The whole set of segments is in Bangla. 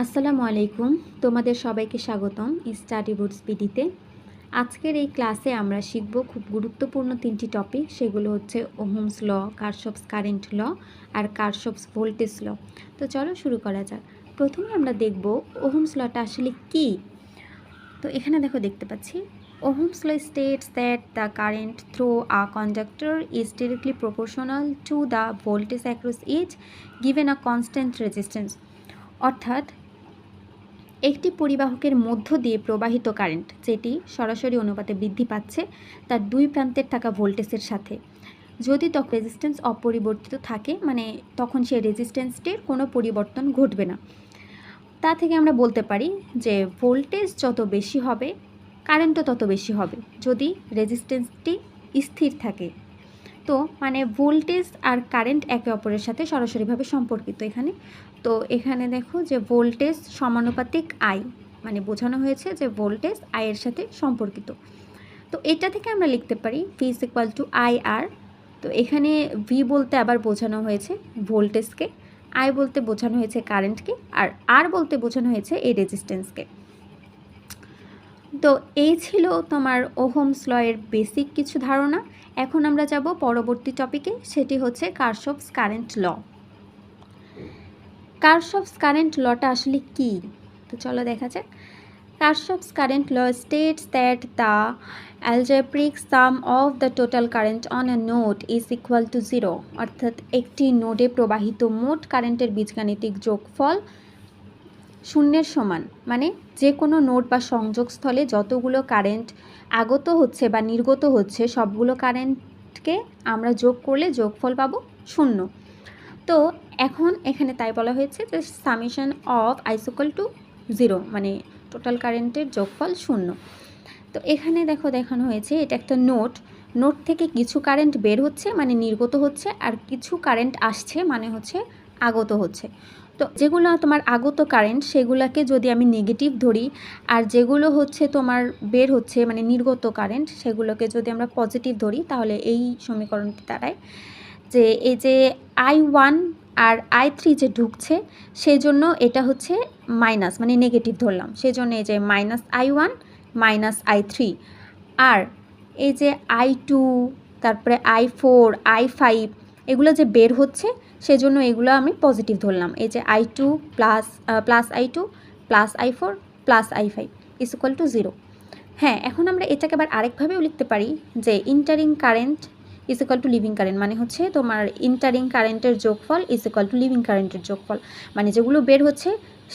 আসসালামু আলাইকুম, তোমাদের সবাইকে স্বাগতম স্টাডি বুটস বিডিতে। আজকের এই ক্লাসে আমরা শিখব খুব গুরুত্বপূর্ণ তিনটি টপিক। সেগুলো হচ্ছে ওহমস ল, কারশফস কারেন্ট ল আর কারশফস ভোল্টেজ ল। তো চলো শুরু করা যাক। প্রথমে আমরা দেখব ওহমস লটা আসলে কী। তো এখানে দেখতে পাচ্ছি Ohm's law states that the current through a conductor is directly proportional to the voltage across each given a constant resistance. অর্থাৎ একটি পরিবাহকের মধ্য দিয়ে প্রবাহিত কারেন্ট, যেটি সরাসরি অনুপাতে বৃদ্ধি পাচ্ছে তার দুই প্রান্তের থাকা ভোল্টেজের সাথে, যদি তখন রেজিস্ট্যান্স অপরিবর্তিত থাকে, মানে তখন সেই রেজিস্ট্যান্সটির কোনো পরিবর্তন ঘটবে না। তা থেকে আমরা বলতে পারি যে ভোল্টেজ যত বেশি হবে কারেন্টও তত বেশি হবে যদি রেজিস্ট্যান্সটি স্থির থাকে। তো মানে ভোল্টেজ আর কারেন্ট একে অপরের সাথে সরাসরিভাবে সম্পর্কিত এখানে। তো এখানে দেখো যে ভোল্টেজ সমানুপাতিক আই, মানে বোঝানো হয়েছে যে ভোল্টেজ আই এর সাথে সম্পর্কিত। তো এটা থেকে আমরা লিখতে পারি V is equal to I R. তো এখানে ভি বলতে আবার বোঝানো হয়েছে ভোল্টেজকে, আই বলতে বোঝানো হয়েছে কারেন্টকে, আর বলতে বোঝানো হয়েছে এই রেজিস্ট্যান্সকে। তো এই ছিল তোমার ওহমস ল এর বেসিক কিছু ধারণা। এখন আমরা যাব পরবর্তী টপিকে, সেটি হচ্ছে কারশফস কারেন্ট ল। কারশফস কারেন্ট লটা আসলে কী, তো চলো দেখা যাক। Kirchhoff's current law states that the algebraic sum of the total current on a node is equal to 0। অর্থাৎ একটি নোডে প্রবাহিত মোট কারেন্টের বীজগাণিতিক যোগফল শূন্যের সমান। মানে যে কোনো নোড বা সংযোগস্থলে যতগুলো কারেন্ট আগত হচ্ছে বা নির্গত হচ্ছে সবগুলো কারেন্টকে আমরা যোগ করলে যোগফল পাবো 0। তো এখন এখানে তাই বলা হয়েছে যে সামেশন অফ আইসোকল টু 0, মানে টোটাল কারেন্টের যোগফল 0। তো এখানে দেখানো হয়েছে এটা একটা নোড থেকে কিছু কারেন্ট বের হচ্ছে মানে নির্গত হচ্ছে, আর কিছু কারেন্ট আসছে মানে হচ্ছে আগত হচ্ছে। তো যেগুলো তোমার আগত কারেন্ট সেগুলোকে যদি আমি নেগেটিভ ধরি, আর যেগুলো হচ্ছে তোমার বের হচ্ছে মানে নির্গত কারেন্ট সেগুলোকে যদি আমরা পজিটিভ ধরি, তাহলে এই সমীকরণটি দাঁড়ায় যে এই যে I1 আর I3 যে ঢুকছে সেই জন্য এটা হচ্ছে মাইনাস, মানে নেগেটিভ ধরলাম, সেই জন্য এই যে -I1 -I3, আর এই যে I2 তারপরে I4 I5 এগুলো যে বের হচ্ছে সেজন্য এগুলো আমি পজিটিভ ধরলাম। এই যে I2 plus I2 plus I4 plus I5 is equal to 0। হ্যাঁ, এখন আমরা এটাকে আবার আরেকভাবেও লিখতে পারি যে entering current is equal two living current, মানে হচ্ছে তোমার ইন্টারিং কারেন্টের যোগফল ইজ ইকুয়াল টু লিভিং কারেন্টের যোগফল। মানে যেগুলো বের হচ্ছে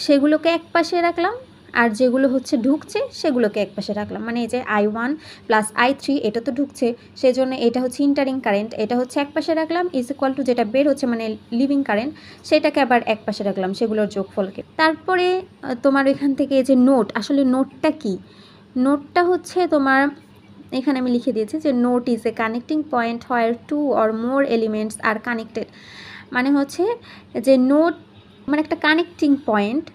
সেগুলোকে এক পাশে রাখলাম, আর যেগুলো হচ্ছে ঢুকছে সেগুলোকে এক পাশে রাখলাম। মানে এই যে I1 প্লাস I3 এটা তো ঢুকছে, সেই জন্য এটা হচ্ছে ইন্টারিং কারেন্ট, এটা হচ্ছে এক পাশে রাখলাম, ইজ ইকুয়াল টু যেটা বের হচ্ছে মানে লিভিং কারেন্ট সেটাকে আবার এক পাশে রাখলাম সেগুলোর যোগফলকে। তারপরে তোমার এখান থেকে এই যে নোট, আসলে নোটটা কি? নোটটা হচ্ছে তোমার এখানে আমি লিখে দিয়েছি যে note is a connecting point where 2 or more elements are connected. মানে হচ্ছে যে নোট মানে একটা কানেক্টিং পয়েন্ট,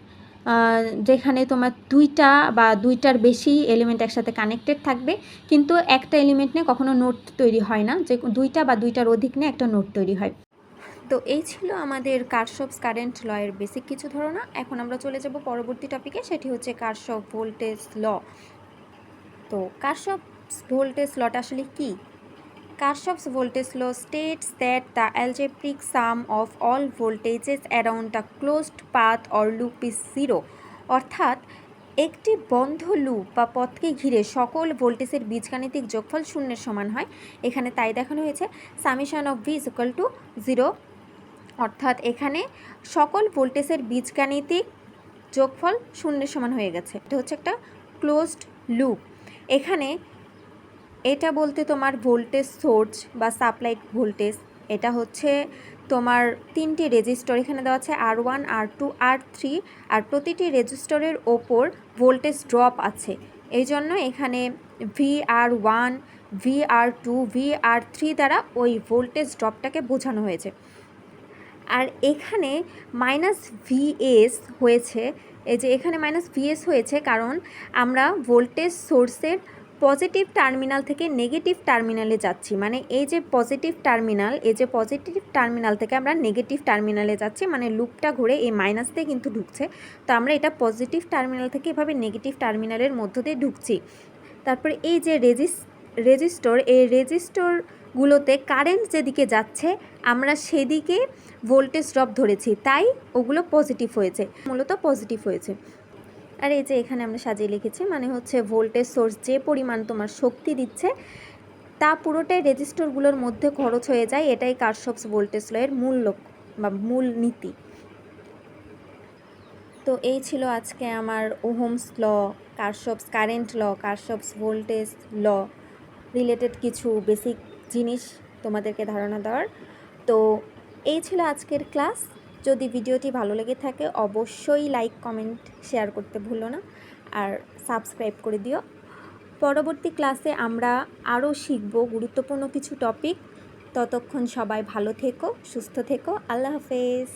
যেখানে তোমার দুইটা বা দুইটার বেশি এলিমেন্ট একসাথে কানেক্টেড থাকবে, কিন্তু একটা এলিমেন্ট নিয়ে কখনো নোট তৈরি হয় না, যে দুইটা বা দুইটার অধিক নিয়ে একটা নোট তৈরি হয়। তো এই ছিল আমাদের কারশফস কারেন্ট ল এর বেসিক কিছু ধারণা। এখন আমরা চলে যাব পরবর্তী টপিকে, সেটি হচ্ছে কারশফ ভোল্টেজ ল। তো কারশফস ভোল্টেজ লটা আসলে কি? Kirchhoff's voltage law states that the algebraic sum of all voltages around a closed path or loop is 0. অর্থাৎ একটি বন্ধ লুপ বা পথকে ঘিরে সকল ভোল্টেজের বীজগাণিতিক যোগফল শূন্যের সমান হয়। এখানে তাই দেখানো হয়েছে summation of V is equal to 0। অর্থাৎ এখানে সকল ভোল্টেজের বীজগাণিতিক যোগফল শূন্যের সমান হয়ে গেছে। এটা হচ্ছে একটা ক্লোজড লুপ। এখানে এটা বলতে তোমার ভোল্টেজ সোর্স বা সাপ্লাইড ভোল্টেজ, এটা হচ্ছে তোমার তিনটি রেজিস্টর এখানে দেওয়া আছে R1 R2 R3, আর প্রতিটি রেজিস্টরের ওপর ভোল্টেজ ড্রপ আছে। এই জন্য এখানে VR1 VR2 VR3 দ্বারা ওই ভোল্টেজ ড্রপটাকে বোঝানো হয়েছে। আর এখানে -VS হয়েছে, এই যে এখানে -VS হয়েছে কারণ আমরা ভোল্টেজ সোর্সের পজিটিভ টার্মিনাল থেকে নেগেটিভ টার্মিনালে যাচ্ছি, মানে এই যে পজিটিভ টার্মিনাল থেকে আমরা নেগেটিভ টার্মিনালে যাচ্ছি, মানে লুপটা ঘুরে এই মাইনাস দিয়ে কিন্তু ঢুকছে। তো আমরা এটা পজিটিভ টার্মিনাল থেকে এভাবে নেগেটিভ টার্মিনালের মধ্য দিয়ে ঢুকছি। তারপরে এই যে রেজিস্টর, এই রেজিস্টরগুলোতে কারেন্ট যেদিকে যাচ্ছে আমরা সেদিকে ভোল্টেজ ড্রপ ধরেছি, তাই ওগুলো পজিটিভ হয়েছে, মূলত পজিটিভ হয়েছে। আর এই যে এখানে আমরা সাজিয়ে লিখেছি, মানে হচ্ছে ভোল্টেজ সোর্স যে পরিমাণ তোমার শক্তি দিচ্ছে তা পুরোটাই রেজিস্টরগুলোর মধ্যে খরচ হয়ে যায়। এটাই কারশফস ভোল্টেজ ল এর মূল লক্ষ্য বা মূল নীতি। তো এই ছিল আজকে আমার Ohm's law, Kirchhoff's current law, Kirchhoff's voltage law related কিছু বেসিক জিনিস তোমাদেরকে ধারণা দেওয়ার। তো এই ছিল আজকের ক্লাস। যদি ভিডিওটি ভালো লেগে থাকে অবশ্যই লাইক, কমেন্ট, শেয়ার করতে ভুলো না, আর সাবস্ক্রাইব করে দিও। পরবর্তী ক্লাসে আমরা আরও শিখব গুরুত্বপূর্ণ কিছু টপিক। ততক্ষণ সবাই ভালো থেকো, সুস্থ থেকো। আল্লাহ হাফেজ।